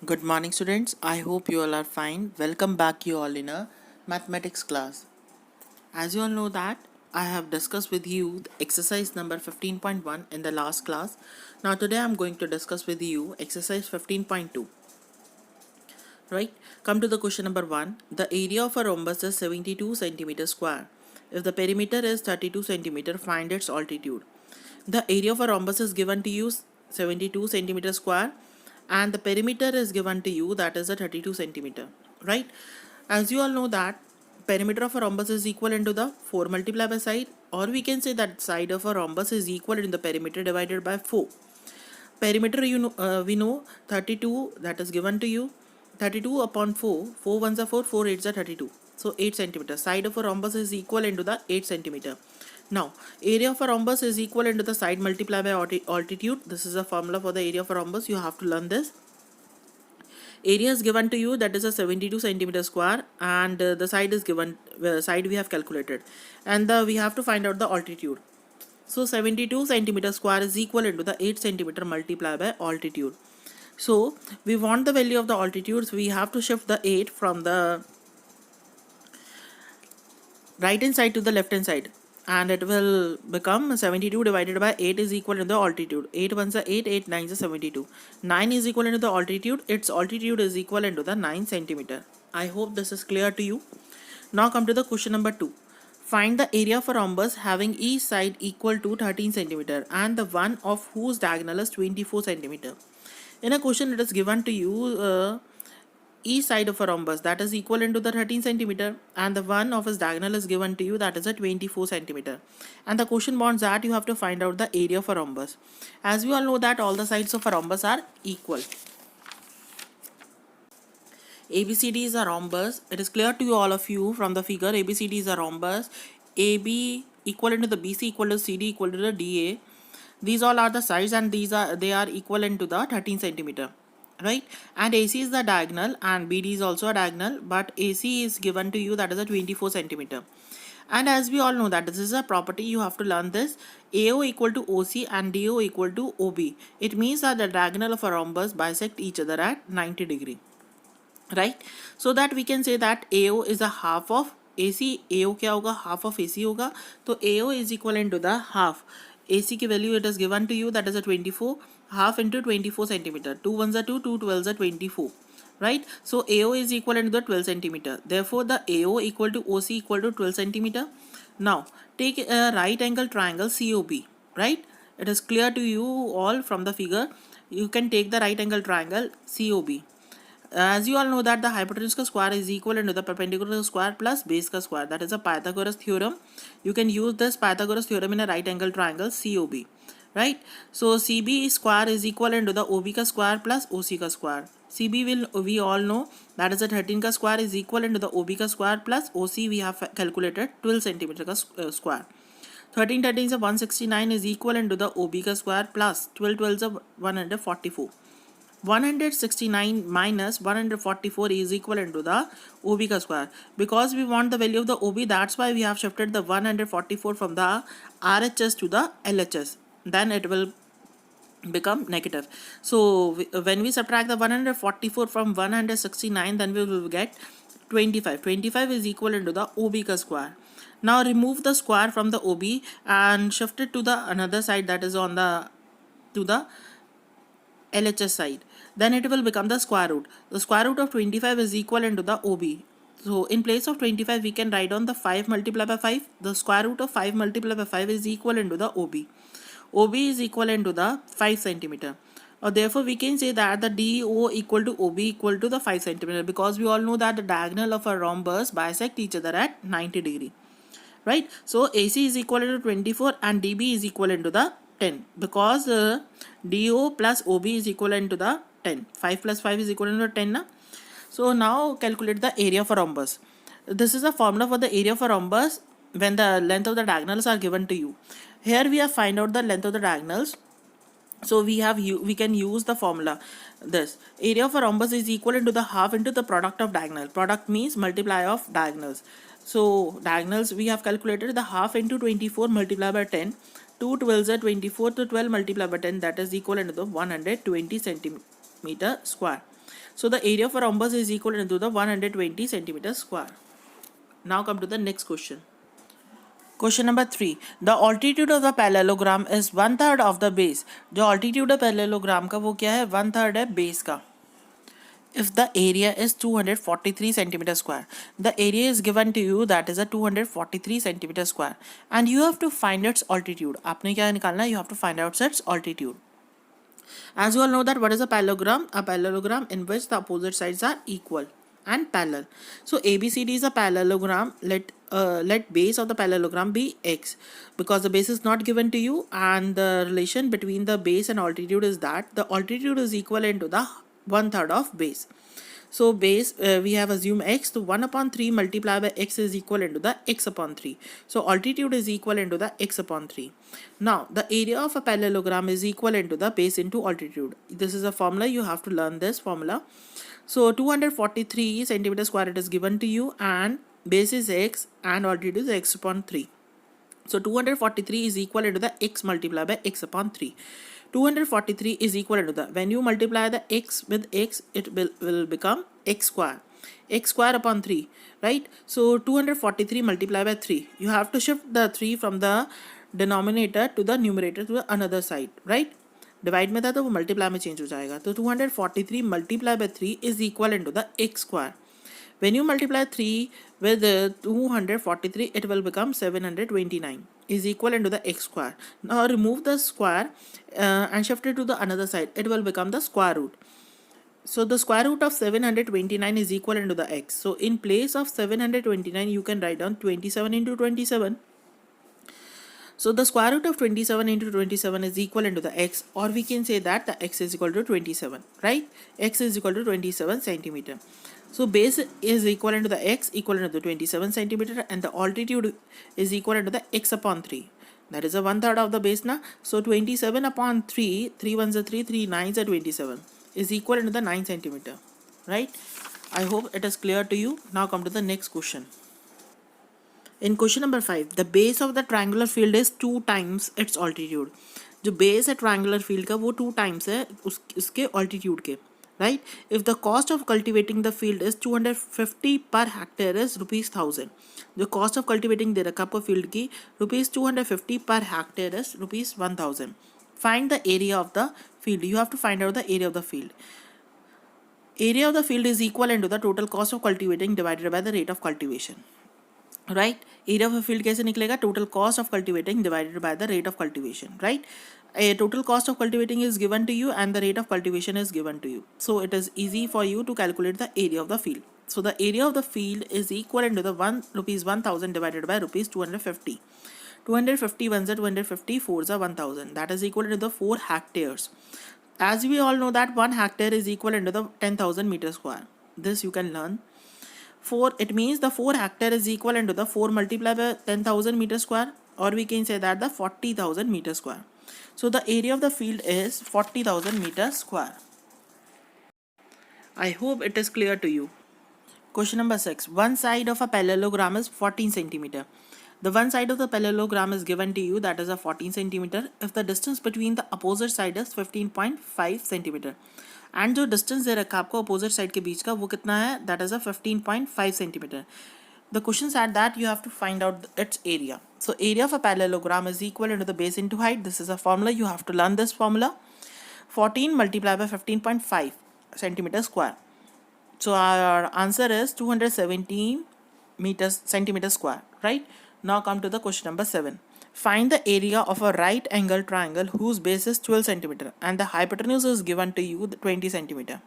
Good morning, students. I hope you all are fine. Welcome back, you all, in a mathematics class. As you all know that I have discussed with you the exercise number 15.1 in the last class. Now today I am going to discuss with you exercise 15.2. Right? Come to the question number 1. The area of a rhombus is 72 centimeter square. If the perimeter is 32 centimeter, find its altitude. The area of a rhombus is given to you 72 centimeter square, and the perimeter is given to you, that is a 32 centimeter, right? As you all know that perimeter of a rhombus is equal into the 4 multiplied by side, or we can say that side of a rhombus is equal in the perimeter divided by 4. Perimeter, we know 32, that is given to you 32 upon 4. 4 ones are 4, 4 eights are 32. So 8 centimeter. Side of a rhombus is equal into the 8 centimeter. Now, area of a rhombus is equal into the side multiplied by altitude. This is a formula for the area of a rhombus. You have to learn this. Area is given to you, that is a 72 centimeter square, and the side is given, side we have calculated, and we have to find out the altitude. So 72 centimeter square is equal into the 8 centimeter multiplied by altitude. So we want the value of the altitude, so we have to shift the 8 from the right hand side to the left hand side, and it will become 72 divided by 8 is equal to the altitude. 8 ones are 8, 8 nines are 72. 9 is equal to the altitude. Its altitude is equal to the 9 centimeter. I hope this is clear to you. Now come to the question number 2. Find the area of a rhombus having each side equal to 13 centimeter and the one of whose diagonal is 24 centimeter. In a question it is given to you each side of a rhombus that is equal into the 13 centimeter, and the one of its diagonal is given to you, that is a 24 centimeter, and the question wants that you have to find out the area of a rhombus. As we all know that all the sides of a rhombus are equal. ABCD is a rhombus. It is clear to you, all of you, from the figure. ABCD is a rhombus. AB equal into the BC equal to CD equal to the DA. These all are the sides, and they are equivalent to the 13 centimeter, right? And AC is the diagonal, and BD is also a diagonal, but AC is given to you, that is a 24 centimeter. And as we all know that this is a property, you have to learn this. AO equal to OC and DO equal to OB. It means that the diagonal of a rhombus bisect each other at 90 degree. Right, so that we can say that AO is a half of AC. AO क्या होगा, half of AC होगा, तो AO is equivalent to the half. AC की value it is given to you, that is a 24, half into 24 centimeter. 2 ones are 2, 2 12s are 24. Right, so AO is equivalent to the 12 centimeter. Therefore, the AO equal to OC equal to 12 centimeter. Now, take a right angle triangle COB. Right, it is clear to you all from the figure. You can take the right angle triangle COB. As you all know that the hypotenuse ka square is equal to the perpendicular square plus base ka square. That is a Pythagoras theorem. You can use this Pythagoras theorem in a right angle triangle COB. Right? So CB square is equal to the OB ka square plus OC ka square. CB will, we all know, that is a 13 ka square is equal to the OB ka square plus OC we have calculated 12 centimeter ka square. 13 13 is 169 is equal to the OB ka square plus 12 12 is 144. 169 minus 144 is equal to the OB ka square. Because we want the value of the OB, that's why we have shifted the 144 from the RHS to the LHS. Then it will become negative. So when we subtract the 144 from 169, then we will get 25. 25 is equal to the OB ka square. Now remove the square from the OB and shift it to the another side, that is on the LHS side. Then it will become the square root. The square root of 25 is equal to the OB. So in place of 25 we can write on the 5 multiplied by 5. The square root of 5 multiplied by 5 is equal to the OB. OB is equal to the 5 centimeter. Or therefore we can say that the DO equal to OB equal to the 5 centimeter, because we all know that the diagonal of a rhombus bisect each other at 90 degree. Right, so AC is equal to 24 and DB is equal to the 10, because DO plus OB is equivalent to the 10. 5 plus 5 is equivalent to 10 na? So now calculate the area of a rhombus. This is a formula for the area of a rhombus when the length of the diagonals are given to you. Here we have find out the length of the diagonals. So we can use the formula. This area of a rhombus is equal to the half into the product of diagonal. Product means multiply of diagonals. So diagonals we have calculated the half into 24 multiplied by 10. 2 12s are 24 to 12 multiplied by 10, that is equal to the 120 centimeter square. So the area of a rhombus is equal to the 120 centimeters square. Now come to the next question. Question number 3. The altitude of the parallelogram is 1/3 of the base. जो altitude है parallelogram का वो क्या है 1/3 है base का. If the area is 243 centimeter square, the area is given to you that is a 243 centimeter square and you have to find its altitude. आपने क्या निकालना है? You have to find out its altitude. As you all know that what is a parallelogram? A parallelogram in which the opposite sides are equal and parallel. So ABCD is a parallelogram. Let base of the parallelogram be x, because the base is not given to you and the relation between the base and altitude is that the altitude is equivalent to the 1/3 of base. So base we have assumed x, so 1 upon 3 multiplied by x is equivalent to the x upon 3. So altitude is equivalent to the x upon 3. Now the area of a parallelogram is equivalent to the base into altitude. This is a formula, you have to learn this formula. So 243 centimeter square it is given to you and base is x and altitude is x upon 3. So 243 is equal to the x multiplied by x upon 3. 243 is equal to the, when you multiply the x with x, it will become x square upon 3, right? So 243 multiplied by 3. You have to shift the 3 from the denominator to the numerator to the another side, right? Divide में था तो वो multiply में change हो जाएगा. तो 243 multiplied by 3 is equal to the x square. When you multiply 3 with 243, it will become 729 is equal to the x square. Now remove the square and shift it to the another side. It will become the square root. So the square root of 729 is equal to the x. So in place of 729, you can write down 27 into 27. So the square root of 27 into 27 is equal to the x, or we can say that the x is equal to 27, right? X is equal to 27 centimeter. So base is equal to the x equal to the 27 centimeter and the altitude is equal to the x upon 3. That is a 1/3 of the base na. So 27 upon 3, 3 ones are 3, 3 nines are 27 is equal to the 9 centimeter, right? I hope it is clear to you. Now come to the next question. In question number 5, the base of the triangular field is 2 times its altitude. जो base है triangular field का वो 2 times है उसके altitude के, right? If the cost of cultivating the field is 250 per hectare is rupees 1000. जो cost of cultivating दे रखा आपको field की rupees 250 per hectare is rupees 1000. Find the area of the field. You have to find out the area of the field. Area of the field is equivalent to the total cost of cultivating divided by the rate of cultivation. Right? Area of a field कैसे निकलेगा? Total cost of cultivating divided by the rate of cultivation, right? A total cost of cultivating is given to you and the rate of cultivation is given to you. So it is easy for you to calculate the area of the field. So the area of the field is equivalent to the rupees 1000 divided by rupees 250. 250 ones are 250, 4s are 1000. That is equal to the 4 hectares. As we all know that 1 hectare is equivalent to the 10,000 meters square. This you can learn. 4, it means the 4 hectare is equivalent to the 4 multiplied by 10,000 meters square, or we can say that the 40,000 meters square. So the area of the field is 40,000 meters square. I hope it is clear to you. Question number 6. One side of a parallelogram is 14 centimeter. The one side of the parallelogram is given to you, that is a 14 centimeter, if the distance between the opposite side is 15.5 centimeter. And जो distance दे रखा आपको opposite side के बीच का वो कितना है, that is a 15.5 centimeter. The question said that you have to find out its area. So area of a parallelogram is equal to the base into height. This is a formula, you have to learn this formula. 14 multiplied by 15.5 centimeter square. So our answer is 217 centimeter square, right? Now come to the question number 7. Find the area of a right angle triangle whose base is 12 centimeter and the hypotenuse is given to you 20 centimeter.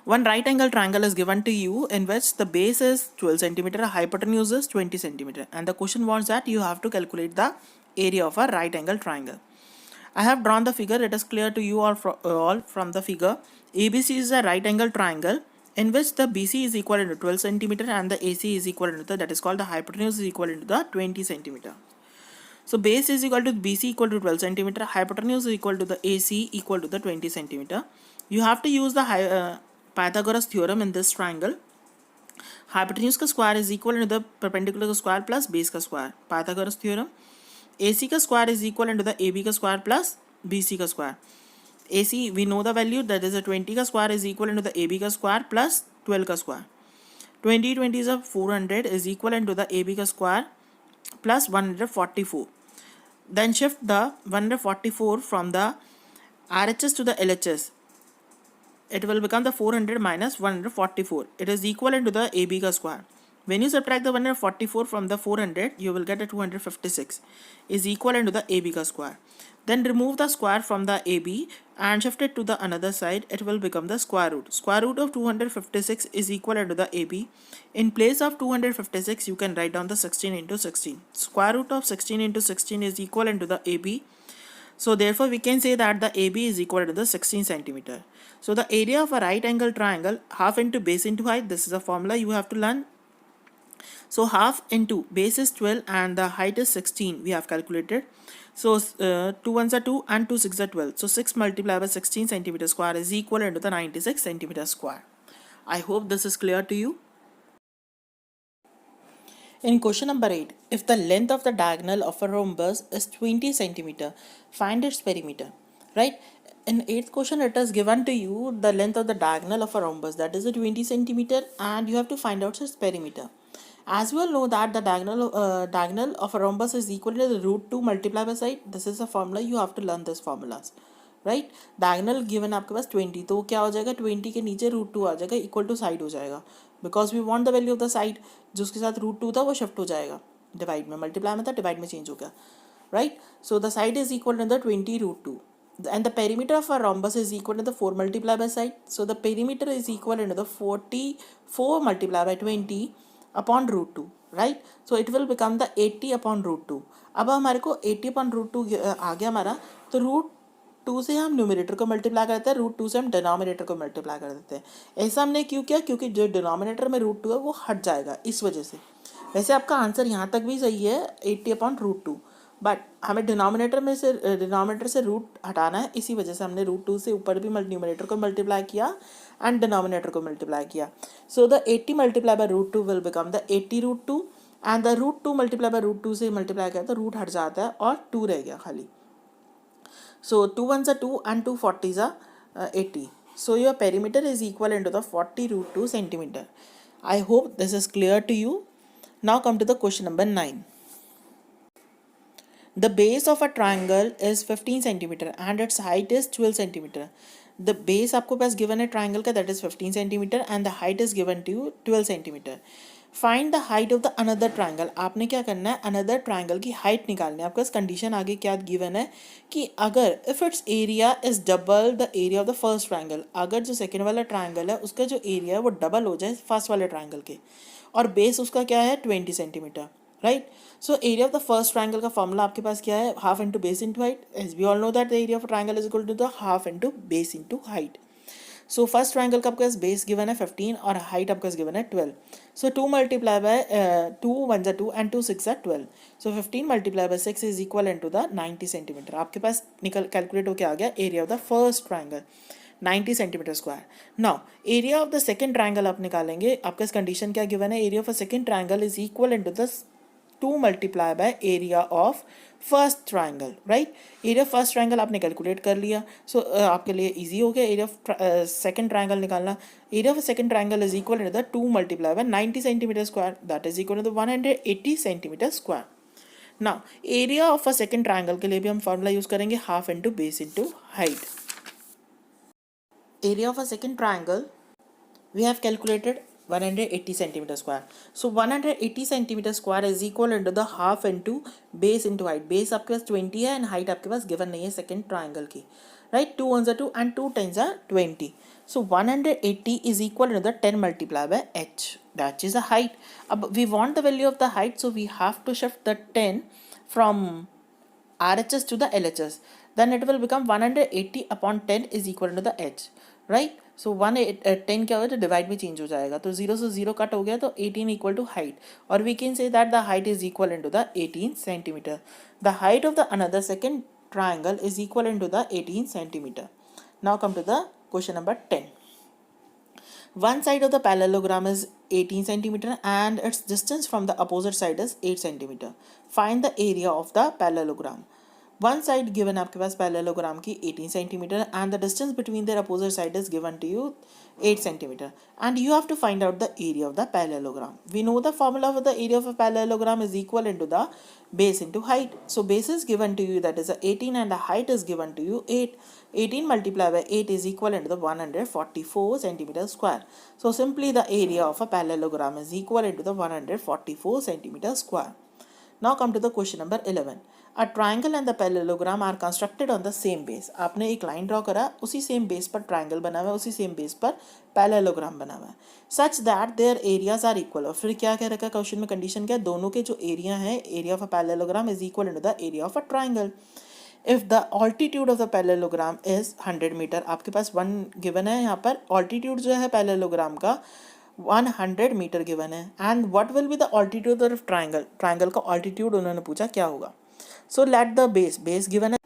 One right angle triangle is given to you in which the base is 12 centimeter, hypotenuse is 20 centimeter, and the question wants that you have to calculate the area of a right angle triangle. I have drawn the figure. It is clear to you all from the figure. ABC is a right angle triangle in which the BC is equal to 12 centimeter and the AC is equal to that is called the hypotenuse is equal to the 20 centimeter. So base is equal to BC equal to 12 centimeter, hypotenuse is equal to the AC equal to the 20 centimeter. You have to use the Pythagoras theorem in this triangle. Hypotenuse का square is equal to the perpendicular का square plus base का square. Pythagoras theorem. AC का square is equal to the AB का square plus BC का square. AC we know the value, that is a 20 का square is equal to the AB का square plus 12 का square. 20 is a 400 is equal to the AB का square plus 144. Then shift the 144 from the RHS to the LHS. It will become the 400 minus 144. It is equivalent to the AB ka square. When you subtract the 144 from the 400, you will get a 256 is equivalent to the AB ka square. Then remove the square from the AB and shift it to the another side. It will become the square root. Square root of 256 is equivalent to the AB. In place of 256, you can write down the 16 into 16. Square root of 16 into 16 is equivalent to the AB. So therefore we can say that the AB is equal to the 16 centimeter. So the area of a right angle triangle, half into base into height, this is a formula you have to learn. So half into base is 12 and the height is 16 we have calculated. So 2 ones are 2 and 2 6 are 12. So 6 multiplied by 16 centimeter square is equal to the 96 centimeter square. I hope this is clear to you. In question number 8, if the length of the diagonal of a rhombus is 20 centimeter, find its perimeter. Right? In 8th question, it is given to you the length of the diagonal of a rhombus, that is a 20 centimeter, and you have to find out its perimeter. As we all know that the diagonal of a rhombus is equal to the root 2 multiplied by side. This is a formula, you have to learn this formulas. Right diagonal given आपके पास 20, तो क्या हो जाएगा 20 के नीचे root 2 आ जाएगा, equal to side हो जाएगा, because we want the value of the side. जो उसके साथ रूट 2 था वो शिफ्ट हो जाएगा, डिवाइड में मल्टीप्लाई में था, डिवाइड में चेंज हो गया. Right, so the side is equal to the 20 root 2 and the perimeter of a rhombus is equal to the 4 multiplied by side. So the perimeter is equal to the 44 multiplied by 20 upon root 2. Right, so it will become the 80 upon root 2. अब हमारे को 80 upon root 2 आ गया हमारा, तो root 2 से हम numerator को multiply करते हैं, रूट 2 से हम डिनोमिनेटर को मल्टीप्लाई कर देते हैं. ऐसा हमने क्यों किया, क्योंकि जो डिनोमिनेटर में रूट 2 है वो हट जाएगा, इस वजह से. वैसे आपका आंसर यहाँ तक भी सही है 80 अपॉन रूट 2, बट हमें डिनोमिनेटर से रूट हटाना है, इसी वजह से हमने रूट 2 से ऊपर भी न्यूमरेटर को मल्टीप्लाई किया एंड डिनोमिनेटर को मल्टीप्लाई किया. So the 80 multiply by root 2 will become the 80 root 2 and the root 2 multiply by root 2 से मल्टीप्लाई किया तो रूट हट जाता है और 2 रह गया खाली. So 2 ones are 2 and 2 40s are 80. So your perimeter is equal to the 40 root 2 centimeter. I hope this is clear to you. Now come to the question number 9. The base of a triangle is 15 centimeter and its height is 12 centimeter. The base आपको पास given है triangle का, that is 15 centimeter and the height is given to you 12 centimeter. Find the height of the another triangle. आपने क्या करना है, another triangle की height निकालनी है. आपका कंडीशन आगे क्या गिवन है कि अगर if it's area is double the area of the first triangle, अगर जो सेकेंड वाला ट्राइंगल है उसका जो एरिया है वो डबल हो जाए फर्स्ट वाले ट्राइंगल के, और बेस उसका क्या है 20 centimetre. Right, so area of the first triangle का फॉर्मूला आपके पास क्या है, half into base into height. As we all know that the area of triangle is equal to the half into base into height. So first triangle का आपका base given है 15 और height आपका गिवन है 12. सो 2 मल्टीप्लाई बाय 2 1 जा 2 and 2 6 जा 12. So 15 multiply by 6 is equal to the 90 centimetre. आपके पास निकल कैलकुलेट होकर आ गया area of the first triangle 90 centimetre square. Now area of the second triangle आप निकालेंगे. आपका कंडीशन क्या गिवन है, area of a second triangle is equal to the 2 multiply by area of first triangle. Right, area of first triangle आपने calculate कर लिया. So आपके लिए इजी हो गया एरिया ऑफ सेकंड ट्राइंगल निकालना. Area of second triangle is equal to the 2 multiply by 90 centimetre square, that is equal to the 180 centimetre square. Now area of a second triangle के लिए भी हम formula use करेंगे half into base into height. Area of a second triangle we have calculated 180 centimeter square. So 180 centimeter square is equal into the half into base into height. Base आपके पास 20 है and height आपके पास given नहीं है second triangle की. Right, 2 ones are 2 and 2 tens are 20. So 180 is equal to the 10 multiplied by h. That is the height. अब we want the value of the height, so we have to shift the 10 from RHS to the LHS. Then it will become 180 upon 10 is equal to the h. Right, सो 10 क्या होगा तो divide में change हो जाएगा, तो 0 से 0 cut हो गया तो 18 इक्वल टू हाइट, और we can say that the height is equal to the 18 centimetre. The height of the another second triangle is equal to the 18 centimetre. Now come to the question number 10. One side of the parallelogram is 18 centimeter and its distance from the opposite side is 8 centimeter. Find the area of the parallelogram. One side given है आपके पास parallelogram की 18 centimetre and the distance between their opposite side is given to you 8 centimetre and you have to find out the area of the parallelogram. We know the formula for the area of a parallelogram is equal into the base into height. So base is given to you, that is 18, and the height is given to you 8. 18 multiplied by 8 is equal into the 144 centimeter square. So simply the area of a parallelogram is equal into the 144 centimeter square. Now come to the question number 11. A triangle and the parallelogram are constructed on the same base. आपने एक line draw करा, उसी same base पर triangle बना हुआ है, उसी same base पर पैरेललोग्राम बना हुआ है, such that their areas are equal. और फिर क्या कह रखा है क्वेश्चन में, कंडीशन क्या है, दोनों के जो एरिया हैं, area of a parallelogram is equal into the area of a triangle. If the altitude of the parallelogram is 100 metre, आपके पास 1 गिवन है यहाँ पर, ऑल्टीट्यूड जो है पैरेललोग्राम का 100 मीटर गिवन है. And what will be the altitude of triangle, triangle का ऑल्टीट्यूड उन्होंने पूछा क्या होगा. So let the base given है,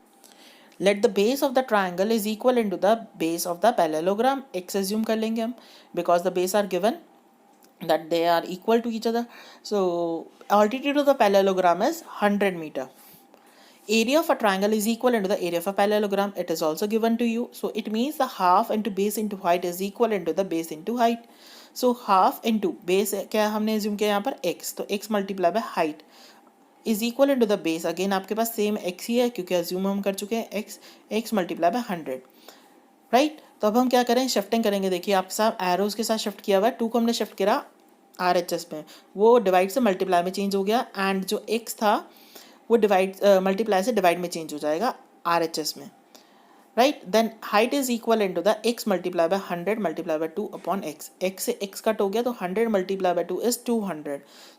let the base of the triangle is equal into the base of the parallelogram. X assume कर लेंगे हम, because the base are given that they are equal to each other. So altitude of the parallelogram is 100 meter. Area of a triangle is equal into the area of a parallelogram. It is also given to you. So it means the half into base into height is equal into the base into height. So half into base क्या हमने assume किया यहाँ पर x, तो x multiply by height is equal into the base. Again आपके पास same x ही है क्योंकि अज्यूम हम कर चुके हैं एक्स मल्टीप्लाई बाय 100, राइट. तो अब हम क्या करें, शिफ्टिंग करेंगे. देखिए आपके साथ एरोज के साथ शिफ्ट किया हुआ है, 2 को हमने शिफ्ट करा RHS में, वो डिवाइड से मल्टीप्लाई में चेंज हो गया, एंड जो एक्स था वो डिवाइड मल्टीप्लाई से डिवाइड में चेंज हो जाएगा RHS में, right. Then height is equal into the x multiplied by 100 multiplied by 2 upon x. x से x कट हो गया तो 100 multiplied by 2 is 200.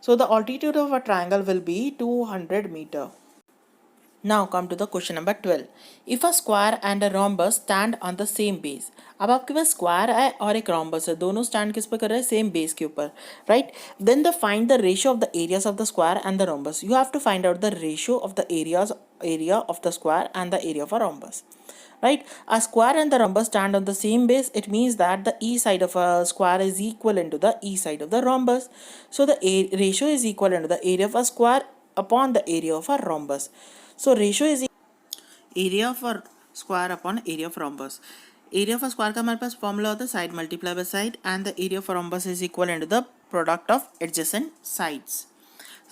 So the altitude of a triangle will be 200 meter. Now come to the question number 12. If a square and a rhombus stand on the same base. अब आपके पास square है और एक rhombus है, दोनों stand किस पे कर रहे हैं, सेम बेस के ऊपर, right. Then the find the ratio of the areas of the square and the rhombus. You have to find out the ratio of the area of the square and the area of a rhombus. Right, a square and the rhombus stand on the same base. It means that the each side of a square is equal into the each side of the rhombus. So the ratio is equal into the area of a square upon the area of a rhombus. So ratio is area of a square upon area of rhombus. Area of a square का हमारे पास formula होता है side multiply by side, and the area of rhombus is equal into the product of adjacent sides.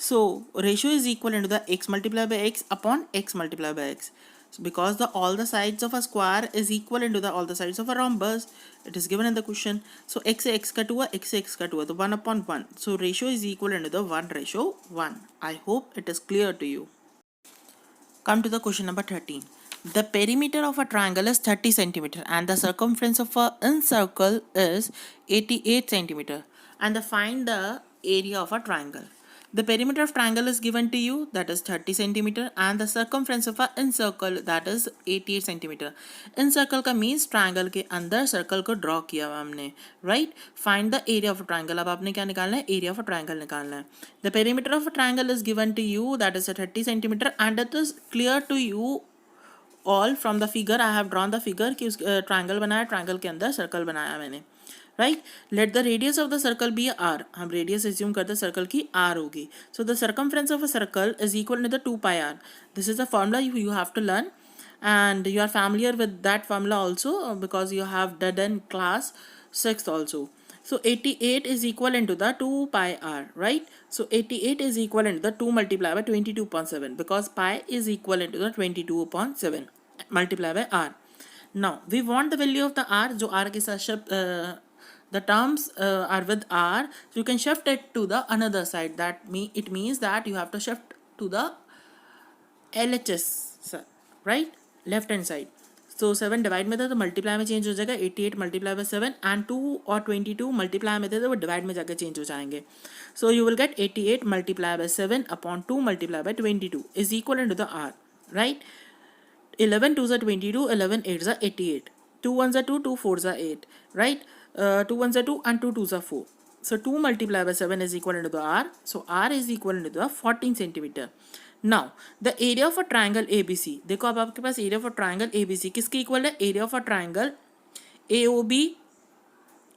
So ratio is equal into the x multiplied by x upon x multiplied by x. So because all the sides of a square is equal into all the sides of a rhombus, it is given in the question. So x से x cut हुआ, x से x cut हुआ, तो 1 upon 1. So ratio is equal into the 1:1. I hope it is clear to you. Come to the question number 13. The perimeter of a triangle is 30 centimeter and the circumference of a circle is 88 centimeter. And find the area of a triangle. The perimeter of triangle is given to you, that is 30 centimeter, and the circumference of a circle, that is 88 centimeter. Circle का means triangle के अंदर circle को draw किया हुआ हमने, right? Find the area of a triangle. अब आपने क्या निकालना है, area of a triangle निकालना है. The perimeter of a triangle is given to you, that is a 30 centimeter, and it is clear to you all from the figure. I have drawn the figure कि उस triangle बनाया, triangle के अंदर circle बनाया मैंने. Right, let the radius of the circle be r. हम radius assume करते circle की r होगी. So the circumference of a circle is equal to the 2 pi r. This is the formula you have to learn, and you are familiar with that formula also because you have done in class 6th also. So 88 is equal into the 2 pi r, right? So 88 is equal into the 2 multiplied by 22.7 because pi is equal into the 22.7 multiplied by r. Now we want the value of the r, जो r के साथ the terms are with r, so you can shift it to the another side. It means that you have to shift to the LHS, right, left hand side. So 7 divide में था तो multiply में change हो जाएगा, 88 multiply by 7, and 2 और 22 multiply में थे तो वो डिवाइड में जाकर चेंज हो जाएंगे. So you will get 88 multiply by 7 upon 2 multiply bye 22 is equal into the r, right. 11 2s are 22, 11 8s are 88, 2 1s are 2, 2 4s are 8, right. 2 1s are 2 and 2 2s are 4. So 2 multiplied by 7 is equal to the r. So r is equal to the 14 centimeter. Now the area of a triangle ABC. देखो अब आपके पास area of a triangle ABC किसके equal है, area of a triangle AOB,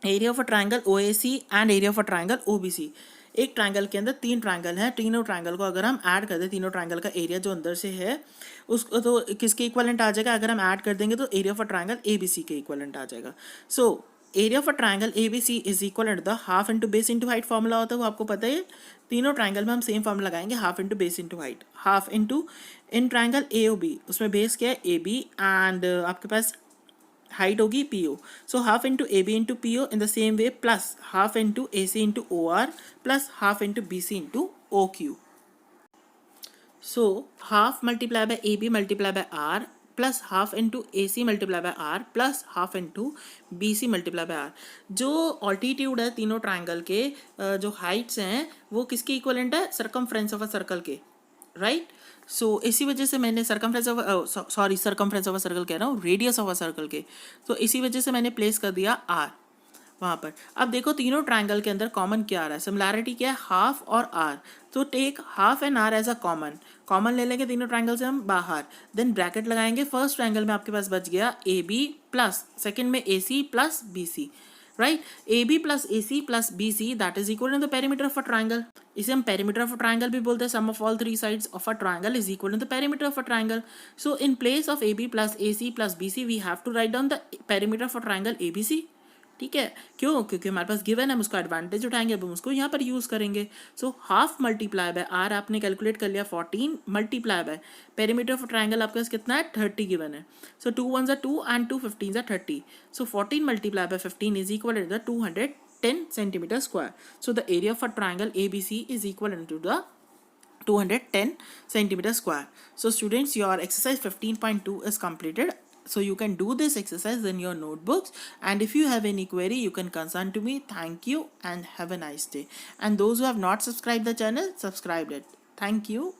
area of a triangle OAC and area of a triangle OBC. एक triangle के अंदर 3 triangle हैं, तीनों ट्रायंगल को अगर हम ऐड कर दें, तीनों ट्रायंगल का एरिया जो अंदर से है उसको तो किसके इक्वलेंट आ जाएगा, अगर हम ऐड कर देंगे तो area of a triangle ABC के इक्वलेंट आ जाएगा। So area of a triangle ABC is equal to the half into base into height formula होता है, वो आपको पता है। तीनों ट्रायंगल में हम सेम फॉर्मूला लगाएंगे, half into base into height, half into in triangle AOB, उसमें बेस क्या है AB एंड आपके पास हाइट होगी PO। So half into AB into PO in the same way, plus half into AC into OR plus half into BC into OQ। So half multiplied by AB multiplied by R plus half into AC multiplied by R plus half into BC multiplied by R। जो altitude है तीनों triangle के, जो Heights हैं वो किसके equivalent है, circumference of a circle के, राइट। सो इसी वजह से मैंने circumference of circumference of a circle कह रहा हूँ, रेडियस ऑफ अ सर्कल के, तो इसी वजह से मैंने प्लेस कर दिया R वहाँ पर। अब देखो तीनों ट्रायंगल के अंदर कॉमन क्या आ रहा है, सिमिलैरिटी क्या है, हाफ और आर, तो take half and R as a common ले लेंगे तीनों ट्रायंगल से हम बाहर, देन ब्रैकेट लगाएंगे, फर्स्ट ट्रायंगल में आपके पास बच गया AB प्लस सेकेंड में AC plus BC, right. AB plus AC plus BC that is equal to the perimeter of a triangle. इसे हम पेरीमीटर ऑफ अ ट्रायंगल भी बोलते हैं, sum of all 3 sides of a triangle is equal to the perimeter of a triangle. So in place of AB plus AC plus BC we have to write down the perimeter of a triangle ABC, ठीक है। क्यों, क्योंकि हमारे पास given है, हम उसका advantage उठाएंगे, अब हम उसको यहाँ पर यूज़ करेंगे। So half multiply by r आपने कैलकुलेट कर लिया 14 multiply by perimeter of triangle आपके पास कितना है 30 गिवन है। So 2 1 2 and 2 15 30। So 14 multiply by 15 is equal to the 210 centimetre square. So the area of a triangle ABC is equal to the 210 centimeter square. So students, your exercise 15.2 is completed. So you can do this exercise in your notebooks, and if you have any query you can consult to me. Thank you and have a nice day. And those who have not subscribed the channel, subscribe it. Thank you.